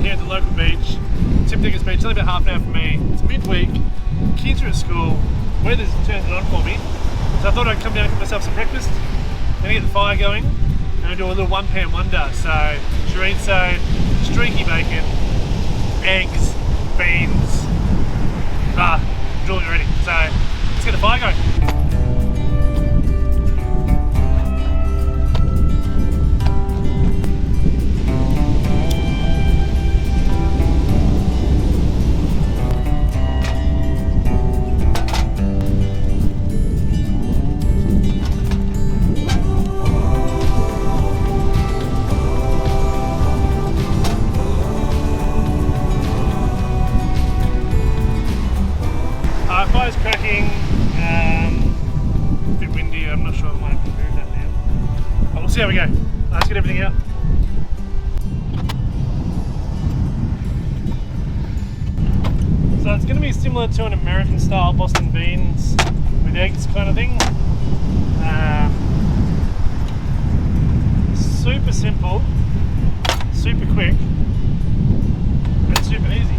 here at the local beach, Tim Dicker's Beach. It's only about half an hour from me. It's midweek, kids are at school, weather's turned it on for me. So I thought I'd come down and cook myself some breakfast, then get the fire going, and I'll do a little one pan wonder. So chorizo, streaky bacon, eggs, beans. I'm drooling already. So let's get the fire going. Fire's cracking, a bit windy, I'm not sure I might have to move that now. But we'll see how we go. Let's get everything out. So it's going to be similar to an American style Boston beans with eggs kind of thing. Super simple, super quick, and super easy.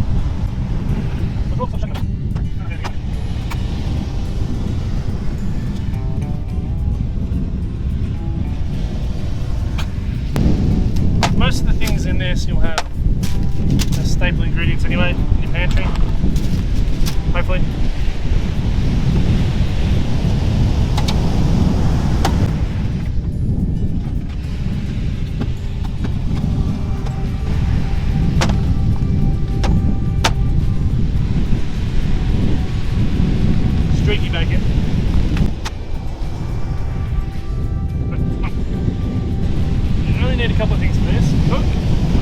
Most of the things in this you'll have the staple ingredients anyway in your pantry, hopefully. Streaky bacon. Need a couple of things for this. Cook,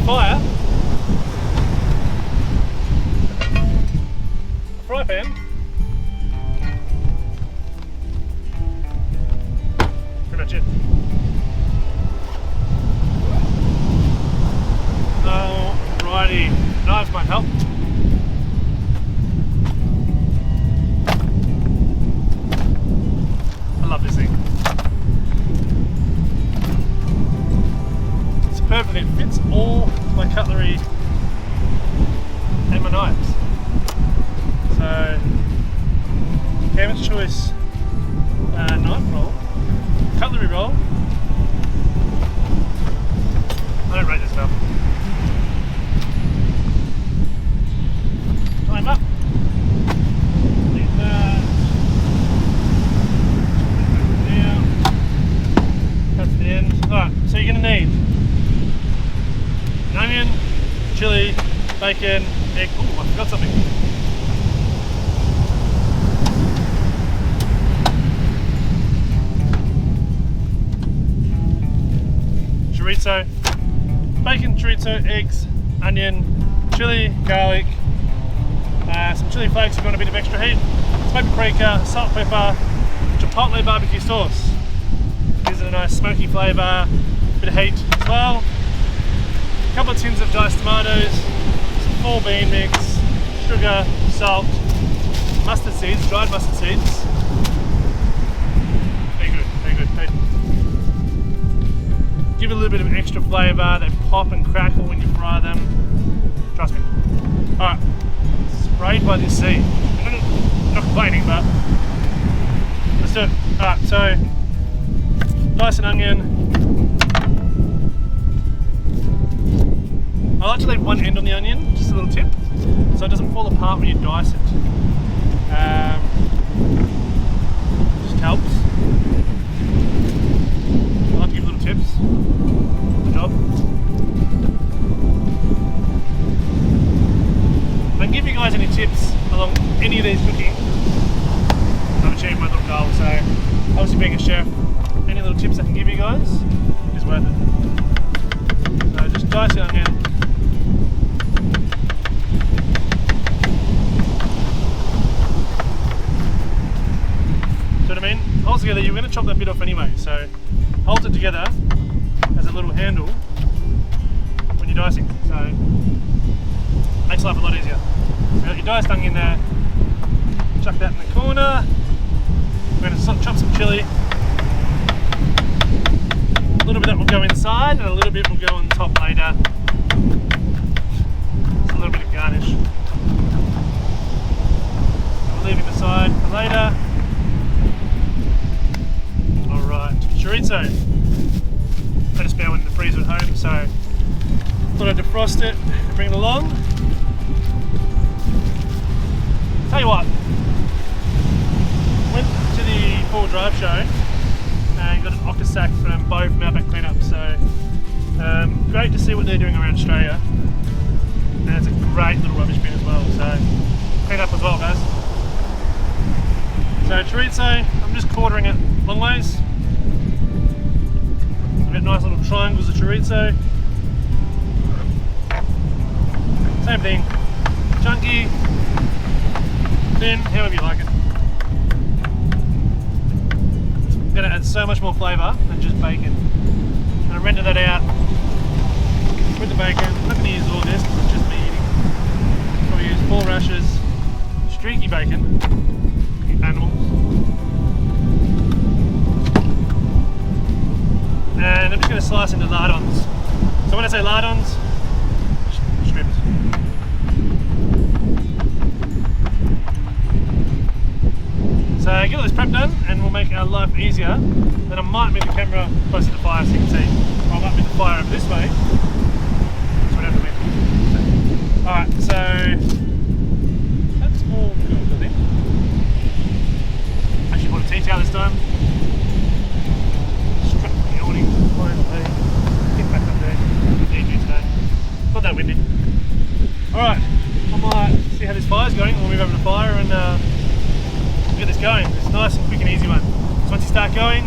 fire, a fry pan, pretty much it. Alrighty, knives might help. I love this thing. Perfect, it fits all my cutlery and my knives. So, Cameron's Choice knife roll, cutlery roll. I don't rate this enough. Time up. Leave that. Down. That's the end. Alright, so you're going to need onion, chili, bacon, egg. Oh, I forgot something. Chorizo, bacon, chorizo, eggs, onion, chili, garlic, some chili flakes if you want a bit of extra heat, smoke paprika, salt, pepper, chipotle barbecue sauce. Gives it a nice smoky flavour, bit of heat as well. A couple of tins of diced tomatoes, some full bean mix, sugar, salt, mustard seeds, dried mustard seeds. Very good, very good. They give it a little bit of extra flavour, they pop and crackle when you fry them. Trust me. Alright, sprayed by this sea. Not complaining, but let's do it. Alright, so dice an onion. I like to leave one end on the onion, just a little tip, so it doesn't fall apart when you dice it. Just helps. I like to give little tips. Good job. If I can give you guys any tips along any of these cooking, I've achieved my little goal. So obviously being a chef, any little tips I can give you guys is worth it. So just dice the onion. Hold together, you're going to chop that bit off anyway, so hold it together as a little handle when you're dicing, so makes life a lot easier. So you got your diced onion there, chuck that in the corner. We're going to chop some chili. A little bit that will go inside and a little bit will go on top later. Thought I'd defrost it and bring it along. Tell you what, went to the four-wheel drive show and got an Ocker sack from both Outback Cleanup. So great to see what they're doing around Australia. And it's a great little rubbish bin as well. So clean up as well, guys. So chorizo, I'm just quartering it long ways. I've got nice little triangles of chorizo. Same thing, chunky, thin, however you like it. It's going to add so much more flavour than just bacon. I'm going to render that out with the bacon. I'm not going to use all this because it's just me eating. Probably use 4 rashers, streaky bacon, animals. And I'm just going to slice into lardons. So when I say lardons, strips. So get all this prep done and we'll make our life easier. Then I might move the camera closer to the fire so you can see. Or I might move the fire over this way. So whatever we do. Alright, so that's all good, I think. Actually bought a tea towel this time. Strap the awning finally. Get back up there. EG today. Not that windy. Alright, I might see how this fire's going. We'll move over to the fire and get this going. It's a nice and quick and easy one. So once you start going,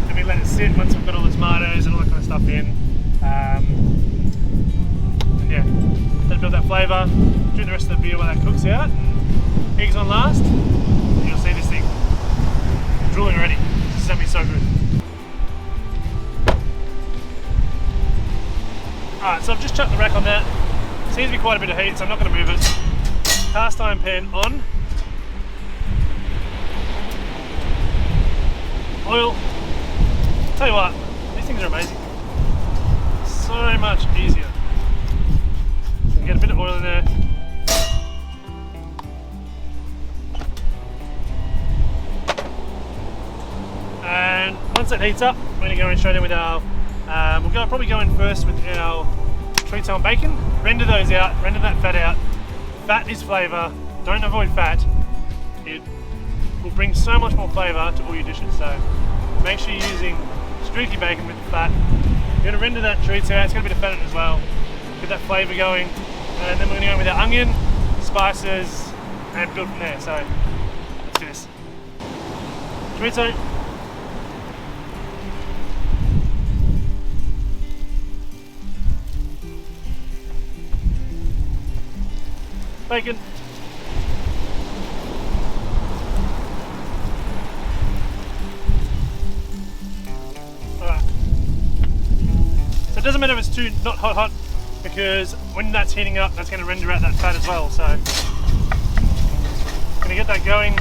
then we let it sit once we've got all the tomatoes and all that kind of stuff in. And yeah, let it build that flavour. Drink the rest of the beer while that cooks out. Eggs on last. And you'll see this thing drooling already. This is going to be so good. Alright, so I've just chucked the rack on that. Seems to be quite a bit of heat, so I'm not going to move it. Cast iron pan on. Oil. Tell you what, these things are amazing. So much easier. So get a bit of oil in there. And once that heats up, we're going to go in straight in with our, probably go in first with our chorizo and bacon. Render those out, render that fat out. Fat is flavour, don't avoid fat. It will bring so much more flavour to all your dishes. So make sure you're using streaky bacon with the fat. You're going to render that chorizo out, it's got a bit of fat in it as well. Get that flavour going. And then we're going to go with our onion, spices, and build from there. So let's do this. Chorizo. Bacon. Alright. So it doesn't matter if it's too not hot, because when that's heating up, that's going to render out that fat as well. So I'm going to get that going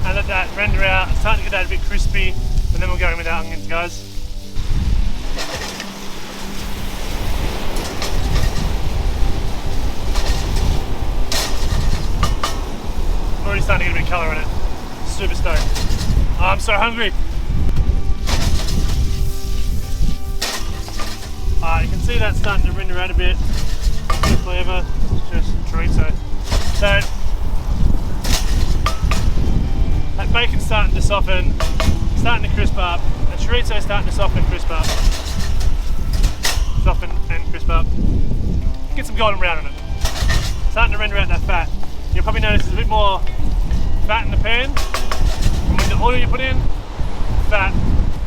and let that render out. It's starting to get that a bit crispy, and then we'll go in with our onions, guys. Already starting to get a bit of colour in it. Super stoked. Oh, I'm so hungry. You can see that starting to render out a bit. Good flavour. Just chorizo. So that bacon's starting to soften, starting to crisp up. The chorizo's starting to soften and crisp up. Soften and crisp up. Get some golden brown in it. Starting to render out that fat. You'll probably notice there's a bit more fat in the pan. And when the oil you put in, fat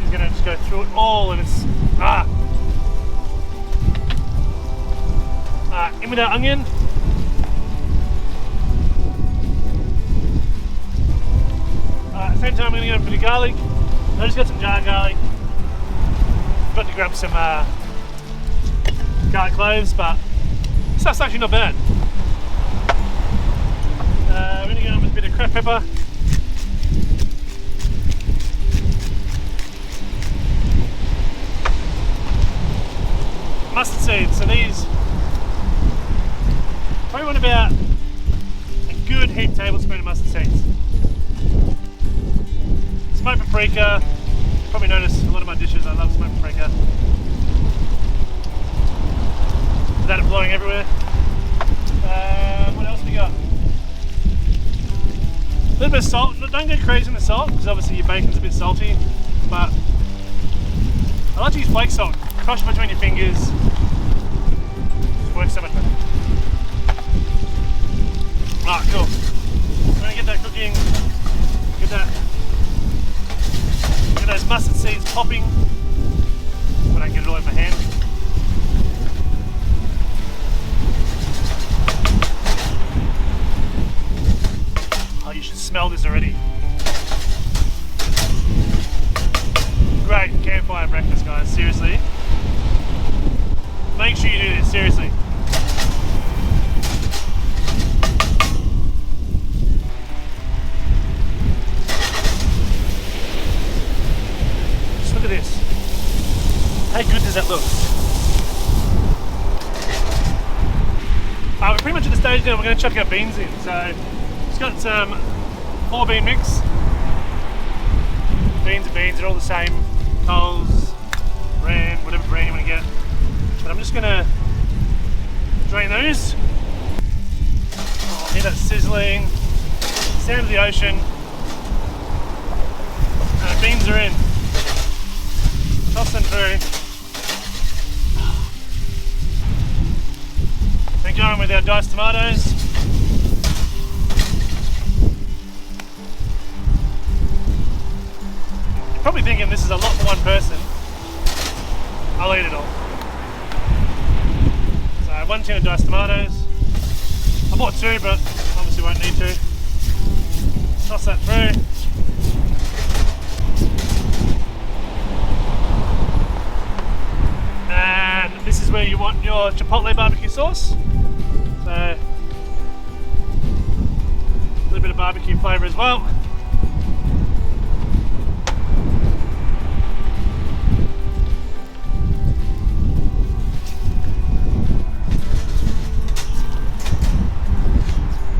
is going to just go through it all, and it's in with our onion. At the same time, I'm going to get a bit of garlic. I just got some jar garlic. Got to grab some garlic cloves, but stuff's actually not bad. We're going to go in with a bit of cracked pepper. Mustard seeds, so these probably want about a good heaped tablespoon of mustard seeds. Smoked paprika, you probably notice a lot of my dishes I love smoked paprika. without it blowing everywhere. What else we got? A little bit of salt. Don't go crazy in the salt because obviously your bacon's a bit salty, but I like to use flake salt. Crush it between your fingers. It works so much better. Alright, cool. I'm gonna get that cooking. Get those mustard seeds popping. But I don't get it all in my hand. Oh, you should smell this already. Great campfire breakfast, guys, seriously. Make sure you do this, seriously. Just look at this. How good does that look? We're pretty much at the stage now we're going to chuck our beans in. So, it's got some 4 bean mix. Beans are beans, they're all the same. Coles, brand, whatever brand you want to get. But I'm just going to drain those. Oh, hear that sizzling. Sound of the ocean. And the beans are in. Toss them through. Then go in with our diced tomatoes. You're probably thinking this is a lot for one person. I'll eat it all. So 1 tin of diced tomatoes. I bought 2, but obviously won't need to. Toss that through. And this is where you want your chipotle barbecue sauce. So a little bit of barbecue flavour as well.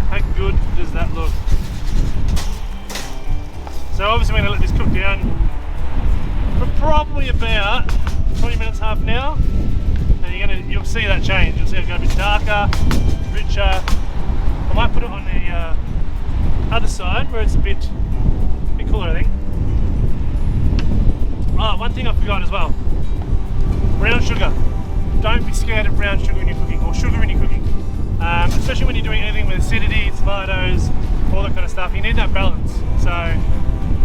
How good does that look? So obviously we're going to let this cook down for probably about 20 minutes, half an hour. And you'll see that change. You'll see it go a bit darker, richer. I might put it on the other side where it's a bit cooler, I think. Oh, one thing I forgot as well. Brown sugar. Don't be scared of brown sugar when you're cooking, or sugar when you're cooking. Especially when you're doing anything with acidity, tomatoes, all that kind of stuff. You need that balance. So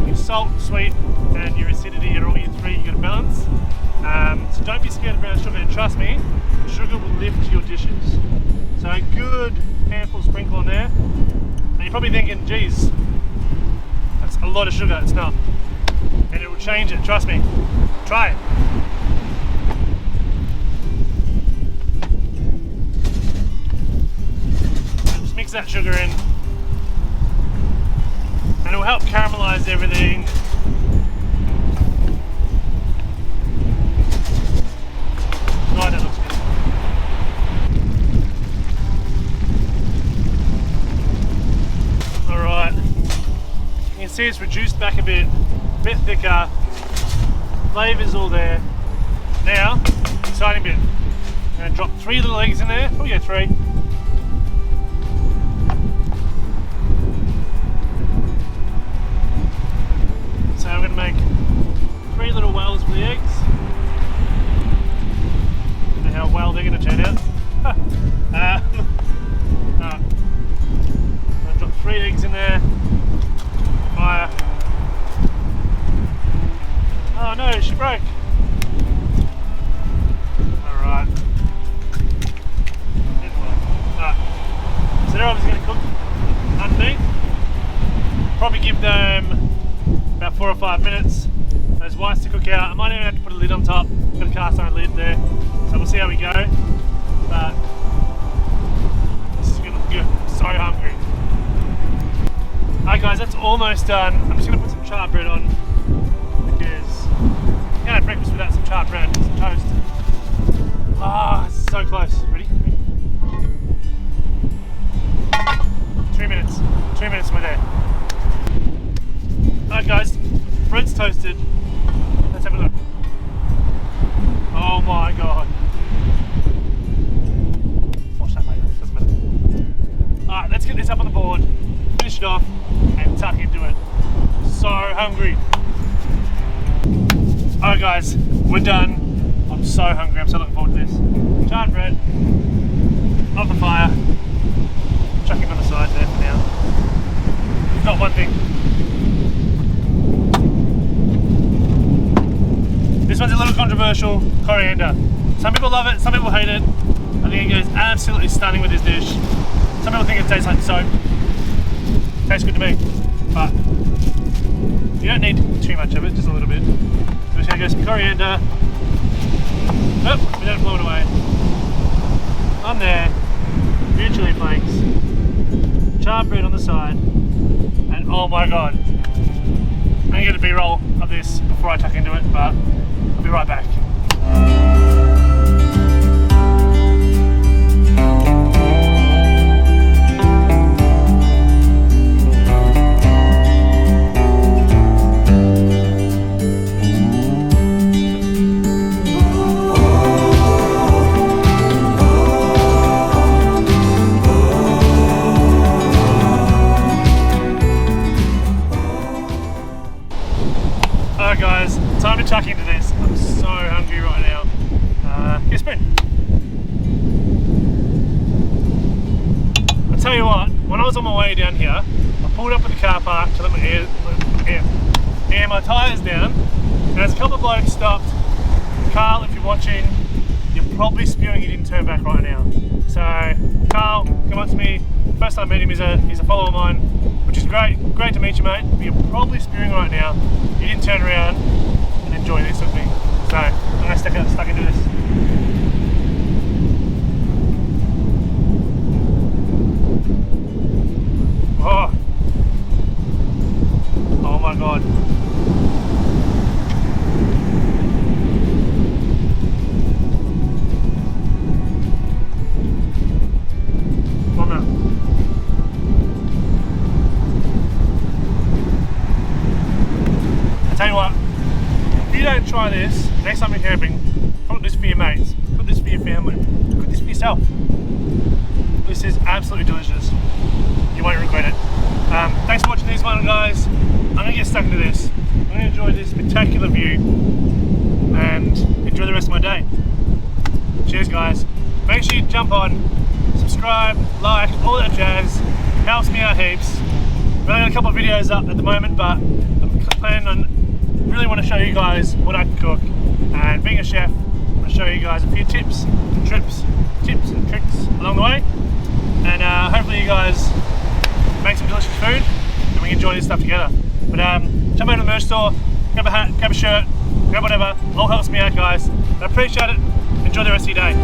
your salt, sweet, and your acidity are all your 3, you got to balance. So don't be scared of brown sugar, and trust me, sugar will lift your dishes. So a good handful sprinkle on there. And you're probably thinking, geez, that's a lot of sugar. It's not. And it will change it, trust me. Try it. And just mix that sugar in. And it will help caramelize everything. Oh, that looks good. Alright. You can see it's reduced back a bit thicker. Flavour's all there. Now, exciting bit. I'm going to drop 3 little eggs in there. Probably go 3. So I'm going to make 3 little wells for the eggs. How well they're going to turn out. I'll drop 3 eggs in there. Fire. Oh no, she broke. Alright. So they're obviously going to cook underneath. Probably give them about 4 or 5 minutes. Those whites to cook out. I might even have to put a lid on top. Got a cast iron lid there. So we'll see how we go, but this is going to look good. I'm so hungry. Alright guys, that's almost done. I'm just going to put some charred bread on because you can't have breakfast without some charred bread, some toast. Ah, it's so close. Ready? 2 minutes. 2 minutes and we're there. Alright guys, bread's toasted. Let's have a look. Oh my god. this up on the board, finish it off, and tuck into it. So hungry. Alright guys, we're done. I'm so hungry, I'm so looking forward to this. Charred bread, off the fire, chucking it on the side there for now. We've got one thing. This one's a little controversial, coriander. Some people love it, some people hate it. I think it goes absolutely stunning with this dish. Some people think it tastes like soap. Tastes good to me, but you don't need too much of it, just a little bit. We're just gonna go some coriander. Oh, we don't blow it away. On there, a few chili flakes, charred bread on the side, and oh my god. I'm gonna get a B-roll of this before I tuck into it, but I'll be right back. Alright guys, time to chuck into this. I'm so hungry right now. Get a spoon. I'll tell you what, when I was on my way down here, I pulled up at the car park to let my air my tyres down, and there's a couple of blokes stopped. Carl, if you're watching, you're probably spewing you didn't turn back right now. So Carl, come up to me. First time I met him, he's a follower of mine, which is great. Great to meet you, mate. But you're probably spewing right now. You didn't turn around and enjoy this with me. So I'm gonna stuck into this. Oh. Oh my god. Come on now. Tell you what, if you don't try this, next time you're camping, cook this for your mates, cook this for your family, cook this for yourself. This is absolutely delicious. You won't regret it. Thanks for watching this one, guys. I'm going to get stuck into this. I'm going to enjoy this spectacular view and enjoy the rest of my day. Cheers, guys. Make sure you jump on, subscribe, like, all that jazz. Helps me out heaps. I've only got a couple of videos up at the moment, but I'm planning on really want to show you guys what I can cook, and being a chef, I want to show you guys a few tips and tricks along the way, and hopefully you guys make some delicious food and we enjoy this stuff together. But jump out to the merch store, grab a hat, grab a shirt, grab whatever, all helps me out, guys. I appreciate it. Enjoy the rest of your day.